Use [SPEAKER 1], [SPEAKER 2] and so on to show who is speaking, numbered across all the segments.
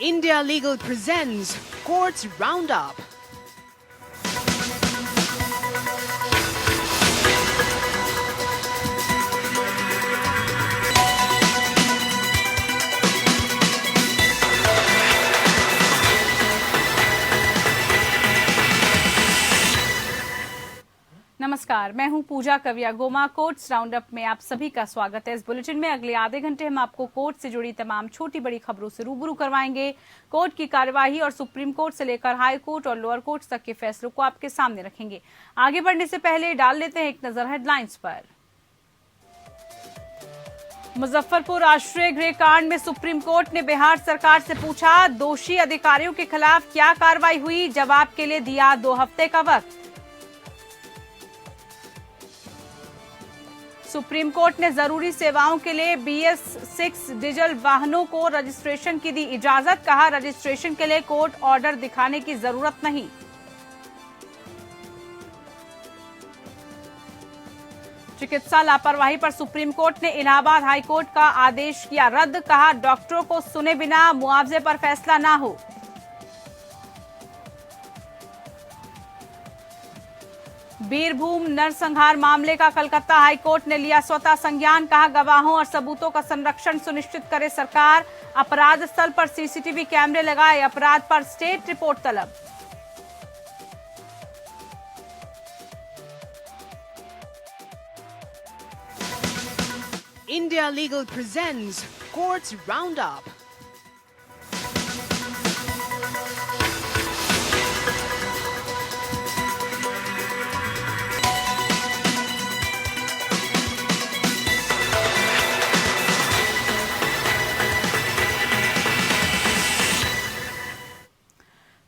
[SPEAKER 1] India Legal presents Courts Roundup.
[SPEAKER 2] नमस्कार, मैं हूं पूजा कविया गोमा। कोर्ट्स राउंडअप में आप सभी का स्वागत है। इस बुलेटिन में अगले आधे घंटे हम आपको कोर्ट से जुड़ी तमाम छोटी बड़ी खबरों से रूबरू करवाएंगे। कोर्ट की कार्यवाही और सुप्रीम कोर्ट से लेकर हाई कोर्ट और लोअर कोर्ट तक के फैसलों को आपके सामने रखेंगे। आगे बढ़ने से पहले डाल लेते हैं एक नजर हेडलाइंस पर। मुजफ्फरपुर आश्रय गृह कांड में सुप्रीम कोर्ट ने बिहार सरकार से पूछा, दोषी अधिकारियों के खिलाफ क्या कार्रवाई हुई? जवाब के लिए दिया 2 हफ्ते का वक्त। सुप्रीम कोर्ट ने जरूरी सेवाओं के लिए BS6 डीजल वाहनों को रजिस्ट्रेशन की दी इजाजत। कहा, रजिस्ट्रेशन के लिए कोर्ट ऑर्डर दिखाने की जरूरत नहीं। चिकित्सा लापरवाही पर सुप्रीम कोर्ट ने इलाहाबाद हाई कोर्ट का आदेश किया रद्द। कहा, डॉक्टरों को सुने बिना मुआवजे पर फैसला ना हो। बीरभूम नरसंहार मामले का कलकत्ता हाईकोर्ट ने लिया स्वतः संज्ञान। कहा, गवाहों और सबूतों का संरक्षण सुनिश्चित करे सरकार। अपराध स्थल पर CCTV कैमरे लगाए। अपराध पर स्टेट रिपोर्ट तलब।
[SPEAKER 1] India Legal presents Courts Roundup.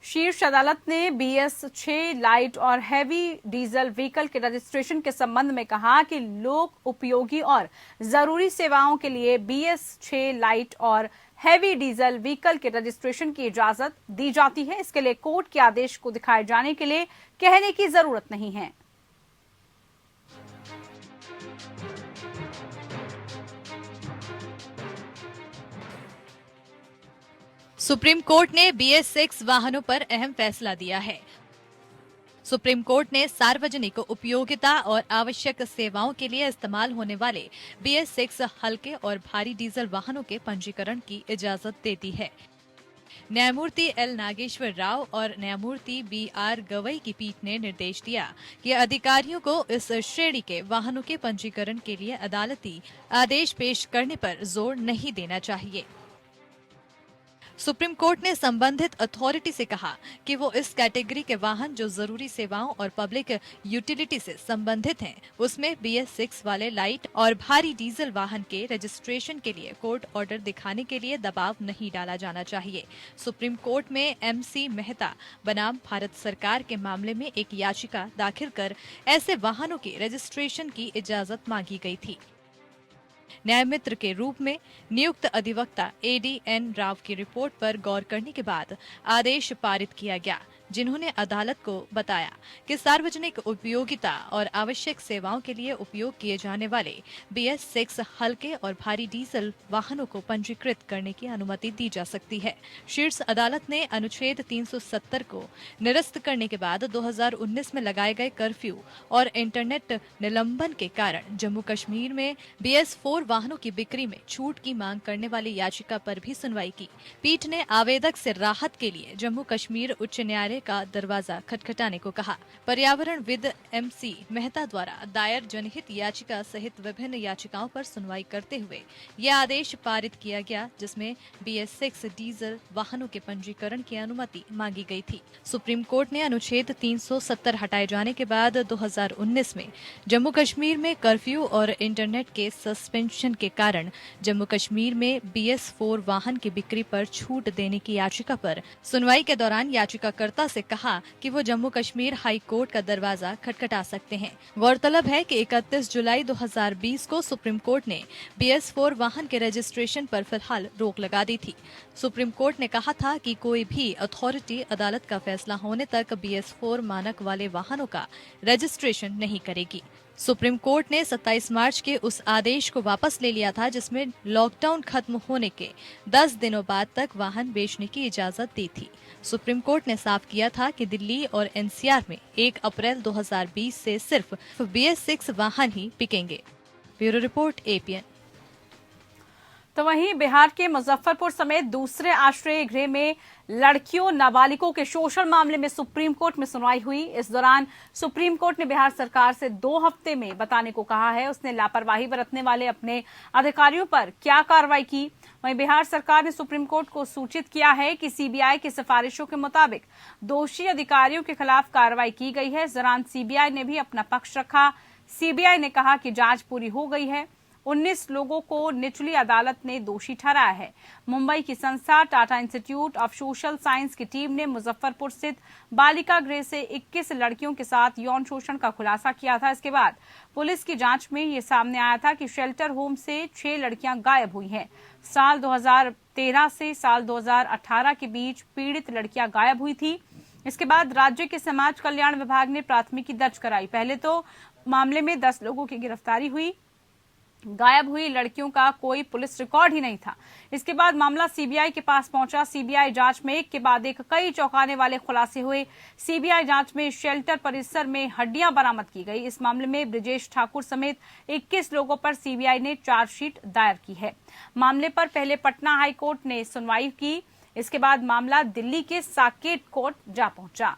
[SPEAKER 2] शीर्ष अदालत ने BS6 लाइट और हैवी डीजल व्हीकल के रजिस्ट्रेशन के संबंध में कहा कि लोक उपयोगी और जरूरी सेवाओं के लिए BS6 लाइट और हैवी डीजल व्हीकल के रजिस्ट्रेशन की इजाजत दी जाती है। इसके लिए कोर्ट के आदेश को दिखाए जाने के लिए कहने की जरूरत नहीं है।
[SPEAKER 3] सुप्रीम कोर्ट ने BS6 वाहनों पर अहम फैसला दिया है। सुप्रीम कोर्ट ने सार्वजनिक उपयोगिता और आवश्यक सेवाओं के लिए इस्तेमाल होने वाले BS6 हल्के और भारी डीजल वाहनों के पंजीकरण की इजाजत दे दी है। न्यायमूर्ति L नागेश्वर राव और न्यायमूर्ति BR गवई की पीठ ने निर्देश दिया कि अधिकारियों को इस श्रेणी के वाहनों के पंजीकरण के लिए अदालती आदेश पेश करने पर जोर नहीं देना चाहिए। सुप्रीम कोर्ट ने संबंधित अथॉरिटी से कहा कि वो इस कैटेगरी के वाहन जो जरूरी सेवाओं और पब्लिक यूटिलिटी से संबंधित हैं, उसमें BS6 वाले लाइट और भारी डीजल वाहन के रजिस्ट्रेशन के लिए कोर्ट ऑर्डर दिखाने के लिए दबाव नहीं डाला जाना चाहिए। सुप्रीम कोर्ट में MC मेहता बनाम भारत सरकार के मामले में एक याचिका दाखिल कर ऐसे वाहनों के रजिस्ट्रेशन की इजाजत मांगी गई थी। न्यायमित्र के रूप में नियुक्त अधिवक्ता ADN राव की रिपोर्ट पर गौर करने के बाद आदेश पारित किया गया, जिन्होंने अदालत को बताया कि सार्वजनिक उपयोगिता और आवश्यक सेवाओं के लिए उपयोग किए जाने वाले BS6 हल्के और भारी डीजल वाहनों को पंजीकृत करने की अनुमति दी जा सकती है। शीर्ष अदालत ने अनुच्छेद 370 को निरस्त करने के बाद 2019 में लगाए गए कर्फ्यू और इंटरनेट निलंबन के कारण जम्मू कश्मीर में BS4 वाहनों की बिक्री में छूट की मांग करने वाली याचिका पर भी सुनवाई की। पीठ ने आवेदक से राहत के लिए जम्मू कश्मीर उच्च न्यायालय का दरवाजा खटखटाने को कहा। पर्यावरणविद MC मेहता द्वारा दायर जनहित याचिका सहित विभिन्न याचिकाओं पर सुनवाई करते हुए यह आदेश पारित किया गया, जिसमें BS6 डीजल वाहनों के पंजीकरण की अनुमति मांगी गई थी। सुप्रीम कोर्ट ने अनुच्छेद 370 हटाए जाने के बाद 2019 में जम्मू कश्मीर में कर्फ्यू और इंटरनेट के सस्पेंशन के कारण जम्मू कश्मीर में BS4 वाहन की बिक्री पर छूट देने की याचिका पर सुनवाई के दौरान याचिकाकर्ता से कहा कि वो जम्मू कश्मीर हाई कोर्ट का दरवाजा खटखटा सकते हैं। गौरतलब है कि 31 जुलाई 2020 को सुप्रीम कोर्ट ने BS4 वाहन के रजिस्ट्रेशन पर फिलहाल रोक लगा दी थी। सुप्रीम कोर्ट ने कहा था कि कोई भी अथॉरिटी अदालत का फैसला होने तक BS4 मानक वाले वाहनों का रजिस्ट्रेशन नहीं करेगी। सुप्रीम कोर्ट ने 27 मार्च के उस आदेश को वापस ले लिया था जिसमें लॉकडाउन खत्म होने के 10 दिनों बाद तक वाहन बेचने की इजाजत दी थी। सुप्रीम कोर्ट ने साफ किया था कि दिल्ली और एनसीआर में 1 अप्रैल 2020 से सिर्फ BS6 वाहन ही बिकेंगे। Bureau report APN।
[SPEAKER 2] तो वहीं बिहार के मुजफ्फरपुर समेत दूसरे आश्रय गृह में लड़कियों नाबालिगों के शोषण मामले में सुप्रीम कोर्ट में सुनवाई हुई। इस दौरान सुप्रीम कोर्ट ने बिहार सरकार से 2 हफ्ते में बताने को कहा है उसने लापरवाही बरतने वाले अपने अधिकारियों पर क्या कार्रवाई की। वहीं बिहार सरकार ने सुप्रीम कोर्ट को सूचित किया है कि सीबीआई की सिफारिशों के मुताबिक दोषी अधिकारियों के खिलाफ कार्रवाई की गई है। इस दौरान सीबीआई ने भी अपना पक्ष रखा। सीबीआई ने कहा कि जांच पूरी हो गई है। 19 लोगों को निचली अदालत ने दोषी ठहराया है। मुंबई की संस्था Tata institute of social science की टीम ने मुजफ्फरपुर स्थित बालिका गृह से 21 लड़कियों के साथ यौन शोषण का खुलासा किया था। इसके बाद पुलिस की जांच में ये सामने आया था कि शेल्टर होम से 6 लड़कियां गायब हुई हैं। साल 2013 से साल 2018 के बीच पीड़ित लड़कियां गायब हुई थी। इसके बाद राज्य के समाज कल्याण विभाग ने प्राथमिकी दर्ज कराई। पहले तो मामले में 10 लोगों की गिरफ्तारी हुई। गायब हुई लड़कियों का कोई पुलिस रिकॉर्ड ही नहीं था। इसके बाद मामला सीबीआई के पास पहुंचा। सीबीआई जांच में एक के बाद एक कई चौंकाने वाले खुलासे हुए। सीबीआई जांच में शेल्टर परिसर में हड्डियां बरामद की गई। इस मामले में ब्रिजेश ठाकुर समेत 21 लोगों पर सीबीआई ने चार्जशीट दायर की है। मामले पर पहले पटना हाई कोर्ट ने सुनवाई की। इसके बाद मामला दिल्ली के साकेत कोर्ट जा पहुंचा।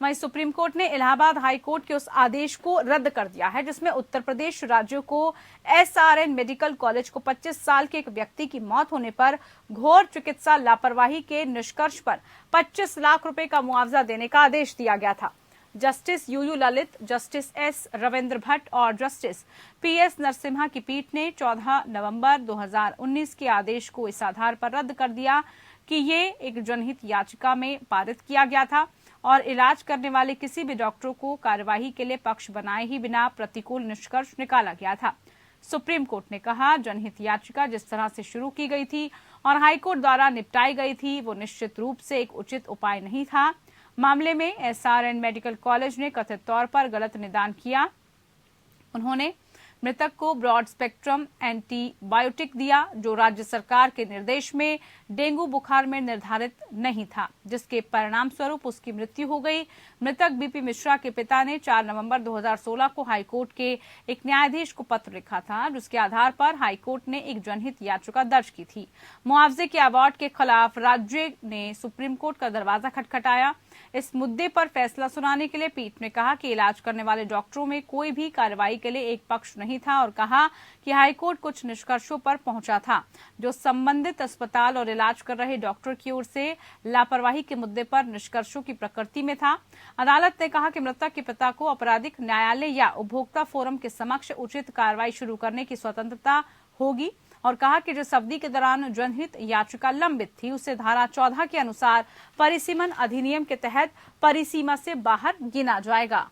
[SPEAKER 2] वहीं सुप्रीम कोर्ट ने इलाहाबाद हाई कोर्ट के उस आदेश को रद्द कर दिया है जिसमें उत्तर प्रदेश राज्य को SRN मेडिकल कॉलेज को 25 साल के एक व्यक्ति की मौत होने पर घोर चिकित्सा लापरवाही के निष्कर्ष पर 25 लाख रुपए का मुआवजा देने का आदेश दिया गया था। Justice UU Lalit, justice S Ravindra Bhatt और जस्टिस PS नरसिम्हा की पीठ ने 14 नवंबर 2019 के आदेश को इस आधार पर रद्द कर दिया कि ये एक जनहित याचिका में पारित किया गया था और इलाज करने वाले किसी भी डॉक्टरों को कार्यवाही के लिए पक्ष बनाए ही बिना प्रतिकूल निष्कर्ष निकाला गया था। सुप्रीम कोर्ट ने कहा जनहित याचिका जिस तरह से शुरू की गई थी और हाईकोर्ट द्वारा निपटाई गई थी वो निश्चित रूप से एक उचित उपाय नहीं था। मामले में SRN मेडिकल कॉलेज ने कथित तौर पर गलत निदान किया। उन्होंने मृतक को ब्रॉड स्पेक्ट्रम एंटीबायोटिक दिया जो राज्य सरकार के निर्देश में डेंगू बुखार में निर्धारित नहीं था, जिसके परिणाम स्वरूप उसकी मृत्यु हो गई। मृतक BP मिश्रा के पिता ने 4 नवंबर 2016 को हाईकोर्ट के एक न्यायाधीश को पत्र लिखा था जिसके आधार पर हाईकोर्ट ने एक जनहित याचिका दर्ज की थी। मुआवजे के अवार्ड के खिलाफ राज्य ने सुप्रीम कोर्ट का दरवाजा खटखटाया। इस मुद्दे पर फैसला सुनाने के लिए पीठ ने कहा कि इलाज करने वाले डॉक्टरों में कोई भी कार्रवाई के लिए एक पक्ष नहीं था और कहा कि हाईकोर्ट कुछ निष्कर्षों पर पहुंचा था जो संबंधित अस्पताल और इलाज कर रहे डॉक्टर की ओर से लापरवाही के मुद्दे पर निष्कर्षों की प्रकृति में था। अदालत ने कहा कि मृतक के पिता को आपराधिक न्यायालय या उपभोक्ता फोरम के समक्ष उचित कार्रवाई शुरू करने की स्वतंत्रता होगी और कहा कि जिस अवधि के दौरान जनहित याचिका लंबित थी उसे धारा 14 के अनुसार परिसीमन अधिनियम के तहत परिसीमा से बाहर गिना जाएगा।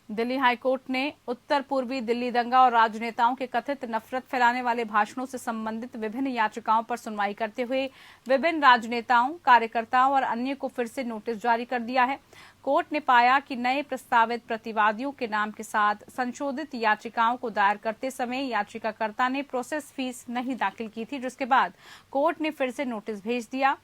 [SPEAKER 2] दिल्ली हाईकोर्ट ने उत्तर पूर्वी दिल्ली दंगा और राजनेताओं के कथित नफरत फैलाने वाले भाषणों से संबंधित विभिन्न याचिकाओं पर सुनवाई करते हुए विभिन्न राजनेताओं, कार्यकर्ताओं और अन्य को फिर से नोटिस जारी कर दिया है। कोर्ट ने पाया कि नए प्रस्तावित प्रतिवादियों के नाम के साथ संशोधित याचिकाओं को दायर करते समय याचिकाकर्ता ने प्रोसेस फीस नहीं दाखिल की थी, जिसके बाद कोर्ट ने फिर से नोटिस भेज दिया।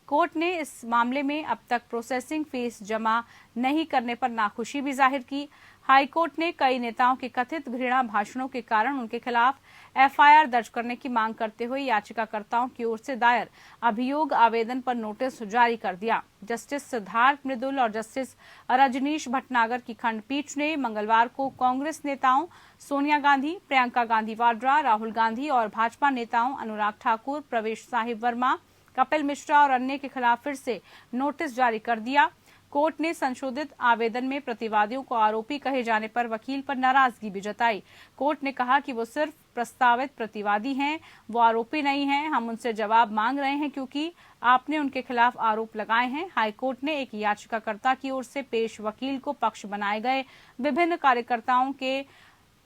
[SPEAKER 2] कोर्ट ने इस मामले में अब तक प्रोसेसिंग फीस जमा नहीं करने पर नाखुशी भी जाहिर की। हाईकोर्ट ने कई नेताओं के कथित घृणा भाषणों के कारण उनके खिलाफ FIR दर्ज करने की मांग करते हुए याचिकाकर्ताओं की ओर से दायर अभियोग आवेदन पर नोटिस जारी कर दिया। जस्टिस सिद्धार्थ मृदुल और जस्टिस रजनीश भटनागर की खंडपीठ ने मंगलवार को कांग्रेस नेताओं सोनिया गांधी, प्रियंका गांधी वाड्रा, राहुल गांधी और भाजपा नेताओं अनुराग ठाकुर, प्रवेश साहिब वर्मा, कपिल मिश्रा और अन्य के खिलाफ फिर से नोटिस जारी कर दिया। कोर्ट ने संशोधित आवेदन में प्रतिवादियों को आरोपी कहे जाने पर वकील पर नाराजगी भी जताई। कोर्ट ने कहा कि वो सिर्फ प्रस्तावित प्रतिवादी हैं, वो आरोपी नहीं हैं। हम उनसे जवाब मांग रहे हैं क्योंकि आपने उनके खिलाफ आरोप लगाए हैं। हाईकोर्ट ने एक याचिकाकर्ता की ओर से पेश वकील को पक्ष बनाए गए विभिन्न कार्यकर्ताओं के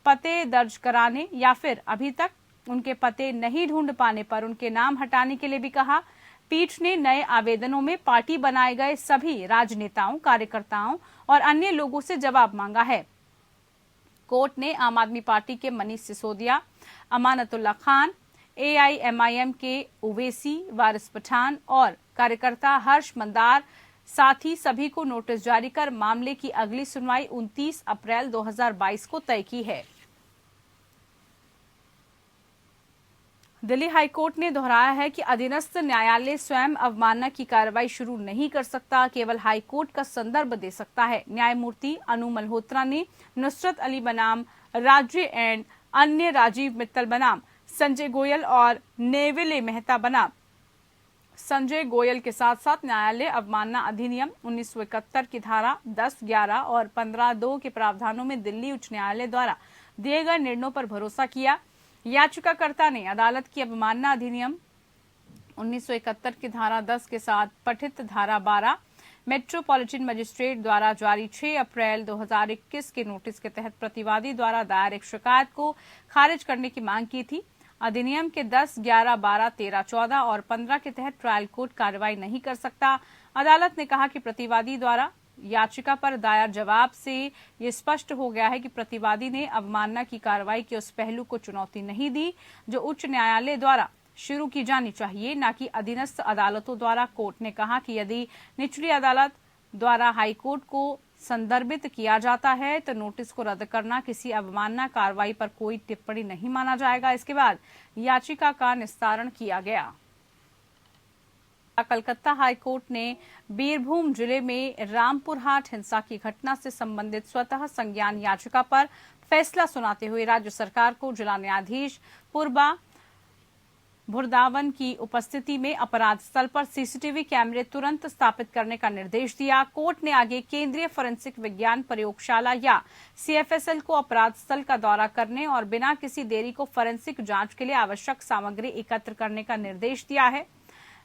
[SPEAKER 2] पते दर्ज कराने या फिर अभी तक उनके पते नहीं ढूंढ पाने पर उनके नाम हटाने के लिए भी कहा। पीठ ने नए आवेदनों में पार्टी बनाए गए सभी राजनेताओं, कार्यकर्ताओं और अन्य लोगों से जवाब मांगा है। कोर्ट ने आम आदमी पार्टी के मनीष सिसोदिया, अमानतुल्लाह खान, AIMIM के ओवैसी, वारिस पठान और कार्यकर्ता हर्ष मंदार साथ ही सभी को नोटिस जारी कर मामले की अगली सुनवाई 29 अप्रैल 2022 को तय की है। दिल्ली हाईकोर्ट ने दोहराया है कि अधीनस्थ न्यायालय स्वयं अवमानना की कार्रवाई शुरू नहीं कर सकता, केवल हाईकोर्ट का संदर्भ दे सकता है। न्यायमूर्ति अनु मल्होत्रा ने नुसरत अली बनाम राज्य एंड अन्य राजीव मित्तल बनाम संजय गोयल और नेविले मेहता बनाम संजय गोयल के साथ साथ न्यायालय अवमानना अधिनियम 1971 की धारा 10, 11 और 15(2) के प्रावधानों में दिल्ली उच्च न्यायालय द्वारा दिए गए निर्णयों पर भरोसा किया। याचिकाकर्ता ने अदालत की अवमानना अधिनियम 1971 की धारा 10 के साथ पठित धारा 12 मेट्रोपॉलिटन मजिस्ट्रेट द्वारा जारी 6 अप्रैल 2021 के नोटिस के तहत प्रतिवादी द्वारा दायर एक शिकायत को खारिज करने की मांग की थी। अधिनियम के 10, 11, 12, 13, 14 और 15 के तहत ट्रायल कोर्ट कार्रवाई नहीं कर सकता। अदालत ने कहा कि प्रतिवादी द्वारा याचिका पर दायर जवाब से ये स्पष्ट हो गया है कि प्रतिवादी ने अवमानना की कार्रवाई के उस पहलू को चुनौती नहीं दी जो उच्च न्यायालय द्वारा शुरू की जानी चाहिए, न कि अधीनस्थ अदालतों द्वारा। कोर्ट ने कहा कि यदि निचली अदालत द्वारा हाईकोर्ट को संदर्भित किया जाता है तो नोटिस को रद्द करना किसी अवमानना कार्रवाई पर कोई टिप्पणी नहीं माना जाएगा। इसके बाद याचिका का निस्तारण किया गया। कलकत्ता हाईकोर्ट ने बीरभूम जिले में रामपुर हाट हिंसा की घटना से संबंधित स्वतः संज्ञान याचिका पर फैसला सुनाते हुए राज्य सरकार को जिला न्यायाधीश पूर्वा भुरदावन की उपस्थिति में अपराध स्थल पर सीसीटीवी कैमरे तुरंत स्थापित करने का निर्देश दिया। कोर्ट ने आगे केंद्रीय फोरेंसिक विज्ञान प्रयोगशाला या CFSL को अपराध स्थल का दौरा करने और बिना किसी देरी को फोरेंसिक जांच के लिए आवश्यक सामग्री एकत्र करने का निर्देश दिया है।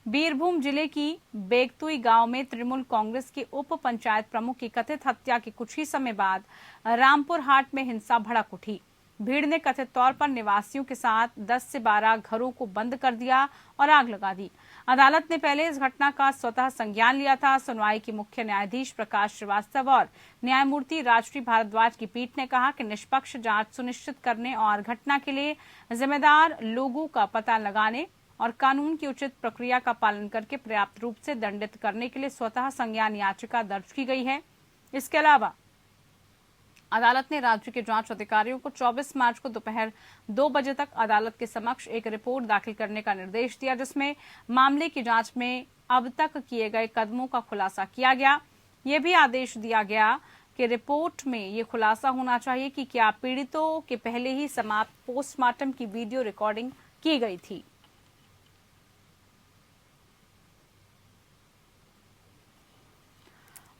[SPEAKER 2] बीरभूम जिले की बेगतुई गांव में तृणमूल कांग्रेस के उप पंचायत प्रमुख की कथित हत्या के कुछ ही समय बाद रामपुर हाट में हिंसा भड़क उठी। भीड़ ने कथित तौर पर निवासियों के साथ 10 से 12 घरों को बंद कर दिया और आग लगा दी। अदालत ने पहले इस घटना का स्वतः संज्ञान लिया था। सुनवाई की मुख्य न्यायाधीश प्रकाश श्रीवास्तव और न्यायमूर्ति राजश्री भारद्वाज की पीठ ने कहा कि निष्पक्ष जांच सुनिश्चित करने और घटना के लिए जिम्मेदार लोगों का पता लगाने और कानून की उचित प्रक्रिया का पालन करके पर्याप्त रूप से दंडित करने के लिए स्वतः संज्ञान याचिका दर्ज की गई है। इसके अलावा अदालत ने राज्य के जांच अधिकारियों को 24 मार्च को दोपहर 2 बजे तक अदालत के समक्ष एक रिपोर्ट दाखिल करने का निर्देश दिया, जिसमें मामले की जांच में अब तक किए गए कदमों का खुलासा किया गया। ये भी आदेश दिया गया कि रिपोर्ट में ये खुलासा होना चाहिए कि क्या पीड़ितों के पहले ही समाप्त पोस्टमार्टम की वीडियो रिकॉर्डिंग की गई थी।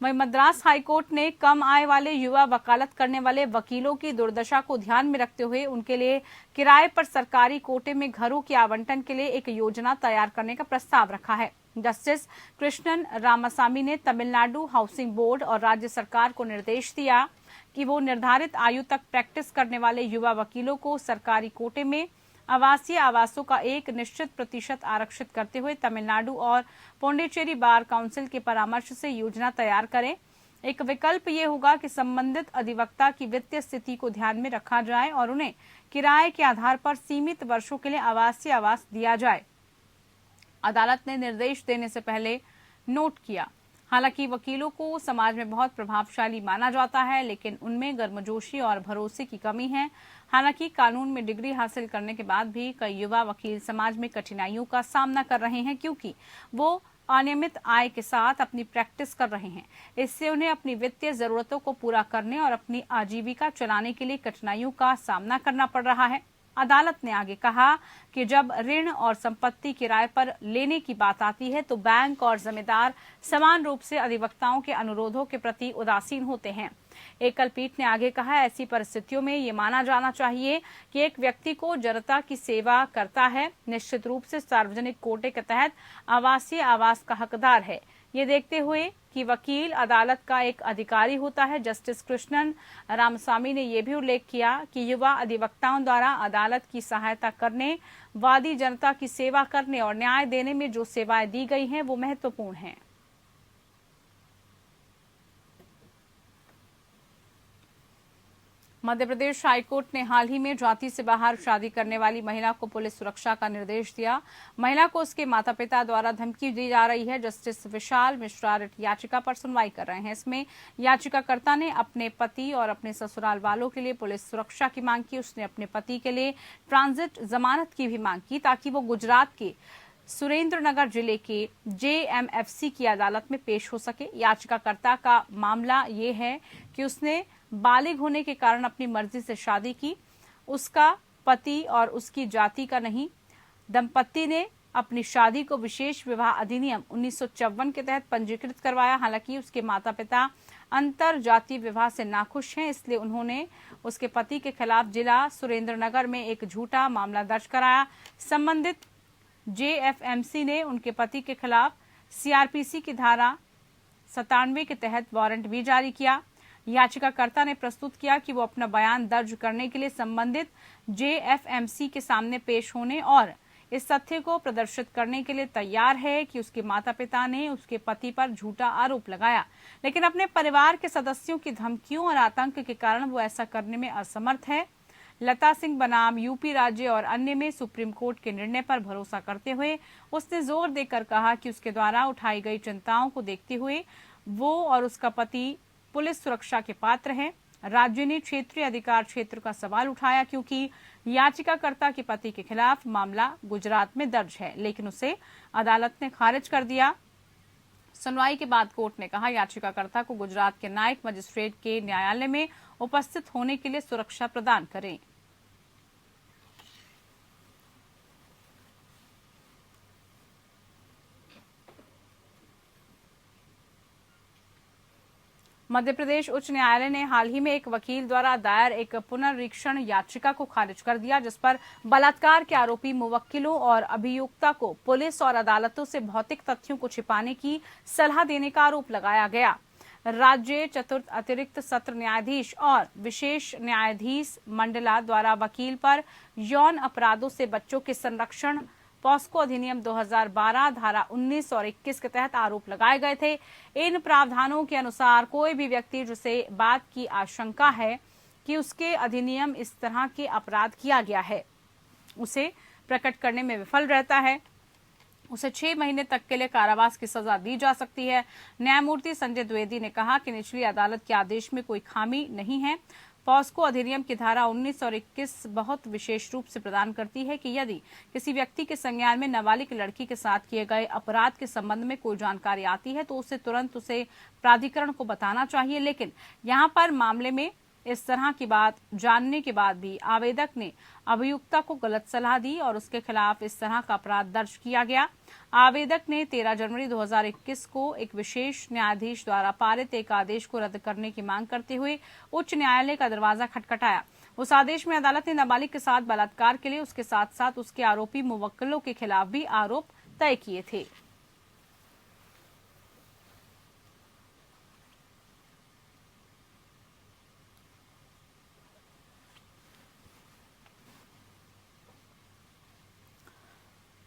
[SPEAKER 2] वहीं मद्रास हाईकोर्ट ने कम आय वाले युवा वकालत करने वाले वकीलों की दुर्दशा को ध्यान में रखते हुए उनके लिए किराए पर सरकारी कोटे में घरों के आवंटन के लिए एक योजना तैयार करने का प्रस्ताव रखा है। जस्टिस कृष्णन रामासामी ने तमिलनाडु हाउसिंग बोर्ड और राज्य सरकार को निर्देश दिया कि वो निर्धारित आयु तक प्रैक्टिस करने वाले युवा वकीलों को सरकारी कोटे में आवासीय आवासों का एक निश्चित प्रतिशत आरक्षित करते हुए तमिलनाडु और पौंडीचेरी बार काउंसिल के परामर्श से योजना तैयार करें। एक विकल्प ये होगा कि संबंधित अधिवक्ता की वित्तीय स्थिति को ध्यान में रखा जाए और उन्हें किराए के आधार पर सीमित वर्षों के लिए आवासीय आवास दिया जाए। अदालत ने निर्देश देने से पहले नोट किया, हालांकि वकीलों को समाज में बहुत प्रभावशाली माना जाता है, लेकिन उनमें गर्मजोशी और भरोसे की कमी है। हालांकि कानून में डिग्री हासिल करने के बाद भी कई युवा वकील समाज में कठिनाइयों का सामना कर रहे हैं, क्योंकि वो अनियमित आय के साथ अपनी प्रैक्टिस कर रहे हैं। इससे उन्हें अपनी वित्तीय जरूरतों को पूरा करने और अपनी आजीविका चलाने के लिए कठिनाइयों का सामना करना पड़ रहा है। अदालत ने आगे कहा कि जब ऋण और संपत्ति किराए पर लेने की बात आती है तो बैंक और जमींदार समान रूप से अधिवक्ताओं के अनुरोधों के प्रति उदासीन होते हैं। एकल पीठ ने आगे कहा, ऐसी परिस्थितियों में ये माना जाना चाहिए कि एक व्यक्ति को जनता की सेवा करता है, निश्चित रूप से सार्वजनिक कोटे के तहत आवासीय आवास का हकदार है। ये देखते हुए कि वकील अदालत का एक अधिकारी होता है, जस्टिस कृष्णन रामस्वामी ने यह भी उल्लेख किया कि युवा अधिवक्ताओं द्वारा अदालत की सहायता करने, वादी जनता की सेवा करने और न्याय देने में जो सेवाएं दी गई हैं वो महत्वपूर्ण हैं। मध्य प्रदेश हाईकोर्ट ने हाल ही में जाति से बाहर शादी करने वाली महिला को पुलिस सुरक्षा का निर्देश दिया। महिला को उसके माता पिता द्वारा धमकी दी जा रही है। जस्टिस विशाल मिश्रा रिट याचिका पर सुनवाई कर रहे हैं। इसमें याचिकाकर्ता ने अपने पति और अपने ससुराल वालों के लिए पुलिस सुरक्षा की मांग की। उसने अपने पति के लिए ट्रांजिट जमानत की भी मांग की ताकि वो गुजरात के सुरेंद्रनगर जिले के JMFC की अदालत में पेश हो सके। याचिकाकर्ता का मामला ये है कि उसने बालिग होने के कारण अपनी मर्जी से शादी की। उसका पति और उसकी जाति का नहीं। दंपति ने अपनी शादी को विशेष विवाह अधिनियम 1954 के तहत पंजीकृत करवाया। हालांकि उसके माता पिता अंतर जातीय विवाह से नाखुश हैं, इसलिए उन्होंने उसके पति के खिलाफ जिला सुरेंद्रनगर में एक झूठा मामला दर्ज कराया। संबंधित JFMC ने उनके पति के खिलाफ CRPC की धारा 97 के तहत वारंट भी जारी किया। याचिकाकर्ता ने प्रस्तुत किया कि वो अपना बयान दर्ज करने के लिए संबंधित JFMC के सामने पेश होने और इस तथ्य को प्रदर्शित करने के लिए तैयार है कि उसके माता पिता ने उसके पति पर झूठा आरोप लगाया, लेकिन अपने परिवार के सदस्यों की धमकियों और आतंक के कारण वो ऐसा करने में असमर्थ है। लता सिंह बनाम यूपी राज्य और अन्य में सुप्रीम कोर्ट के निर्णय पर भरोसा करते हुए उसने जोर देकर कहा कि उसके द्वारा उठाई गई चिंताओं को देखते हुए वो और उसका पति पुलिस सुरक्षा के पात्र हैं। राज्य ने क्षेत्रीय अधिकार क्षेत्र का सवाल उठाया क्योंकि याचिकाकर्ता के पति के खिलाफ मामला गुजरात में दर्ज है, लेकिन उसे अदालत ने खारिज कर दिया। सुनवाई के बाद कोर्ट ने कहा याचिकाकर्ता को गुजरात के न्यायिक मजिस्ट्रेट के न्यायालय में उपस्थित होने के लिए सुरक्षा प्रदान करें। मध्य प्रदेश उच्च न्यायालय ने हाल ही में एक वकील द्वारा दायर एक पुनर्रीक्षण याचिका को खारिज कर दिया, जिस पर बलात्कार के आरोपी मुवक्किलों और अभियुक्ता को पुलिस और अदालतों से भौतिक तथ्यों को छिपाने की सलाह देने का आरोप लगाया गया। राज्य चतुर्थ अतिरिक्त सत्र न्यायाधीश और विशेष न्यायाधीश मंडला द्वारा वकील पर यौन अपराधों से बच्चों के संरक्षण पॉस्को अधिनियम 2012 धारा 19 और 21 के तहत आरोप लगाए गए थे। इन प्रावधानों के अनुसार कोई भी व्यक्ति जिसे बात की आशंका है कि उसके अधिनियम इस तरह के अपराध किया गया है, उसे प्रकट करने में विफल रहता है, उसे 6 महीने तक के लिए कारावास की सजा दी जा सकती है। न्यायमूर्ति संजय द्विवेदी ने कहा कि निचली अदालत के आदेश में कोई खामी नहीं है। पॉस्को अधिनियम की धारा 19 और 21 बहुत विशेष रूप से प्रदान करती है कि यदि किसी व्यक्ति के संज्ञान में नाबालिग लड़की के साथ किए गए अपराध के संबंध में कोई जानकारी आती है तो उसे तुरंत उसे प्राधिकरण को बताना चाहिए। लेकिन यहाँ पर मामले में इस तरह की बात जानने के बाद भी आवेदक ने अभियुक्ता को गलत सलाह दी और उसके खिलाफ इस तरह का अपराध दर्ज किया गया। आवेदक ने 13 जनवरी 2021 को एक विशेष न्यायाधीश द्वारा पारित एक आदेश को रद्द करने की मांग करते हुए उच्च न्यायालय का दरवाजा खटखटाया। उस आदेश में अदालत ने नाबालिग के साथ बलात्कार के लिए उसके साथ साथ उसके आरोपी मुवक्किलों के खिलाफ भी आरोप तय किए थे।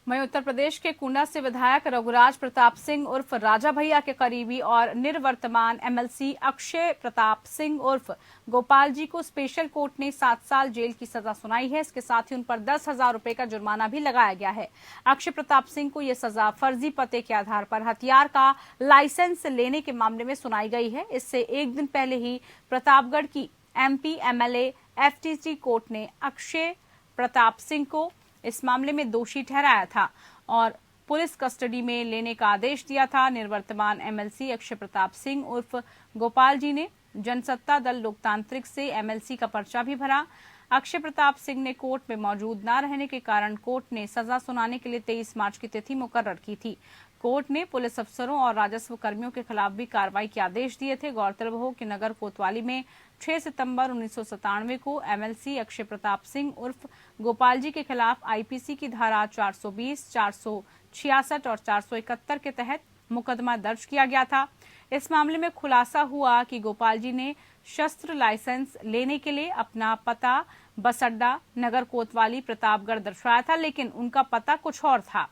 [SPEAKER 2] वहीं उत्तर प्रदेश के कुंडा से विधायक रघुराज प्रताप सिंह उर्फ राजा भैया के करीबी और निवर्तमान MLC अक्षय प्रताप सिंह उर्फ गोपाल जी को स्पेशल कोर्ट ने 7 साल जेल की सजा सुनाई है। इसके साथ ही उन पर 10,000 रुपए का जुर्माना भी लगाया गया है। अक्षय प्रताप सिंह को यह सजा फर्जी पते के आधार पर हथियार का लाइसेंस लेने के मामले में सुनाई गई है। इससे एक दिन पहले ही प्रतापगढ़ की MP MLA FTC कोर्ट ने अक्षय प्रताप सिंह को इस मामले में दोषी ठहराया था और पुलिस कस्टडी में लेने का आदेश दिया था। निवर्तमान MLC अक्षय प्रताप सिंह उर्फ गोपाल जी ने जनसत्ता दल लोकतांत्रिक से MLC का पर्चा भी भरा। अक्षय प्रताप सिंह ने कोर्ट में मौजूद न रहने के कारण कोर्ट ने सजा सुनाने के लिए 23 मार्च की तिथि मुकर्रर की थी। कोर्ट ने पुलिस अफसरों और राजस्व कर्मियों के खिलाफ भी कार्रवाई के आदेश दिए थे। गौरतलब हो कि नगर कोतवाली में 6 सितंबर 1997 को MLC अक्षय प्रताप सिंह उर्फ गोपाल जी के खिलाफ IPC की धारा 420, 466 और 471 के तहत मुकदमा दर्ज किया गया था। इस मामले में खुलासा हुआ कि गोपाल जी ने शस्त्र लाइसेंस लेने के लिए अपना पता बसअड्डा नगर कोतवाली प्रतापगढ़ दर्शाया था, लेकिन उनका पता कुछ और था।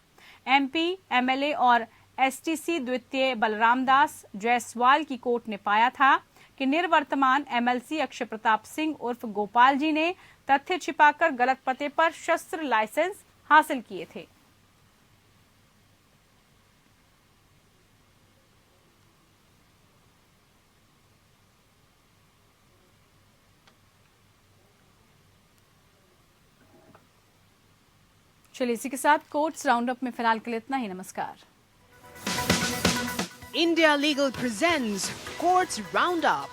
[SPEAKER 2] एमपी, एमएलए और एसटीसी द्वितीय बलराम दास जायसवाल की कोर्ट ने पाया था कि निर्वर्तमान एमएलसी अक्षय प्रताप सिंह उर्फ गोपाल जी ने तथ्य छिपाकर गलत पते पर शस्त्र लाइसेंस हासिल किए थे। चलिए इसी के साथ कोर्ट्स राउंडअप में फिलहाल के लिए इतना ही। नमस्कार।
[SPEAKER 1] India Legal presents Courts Roundup.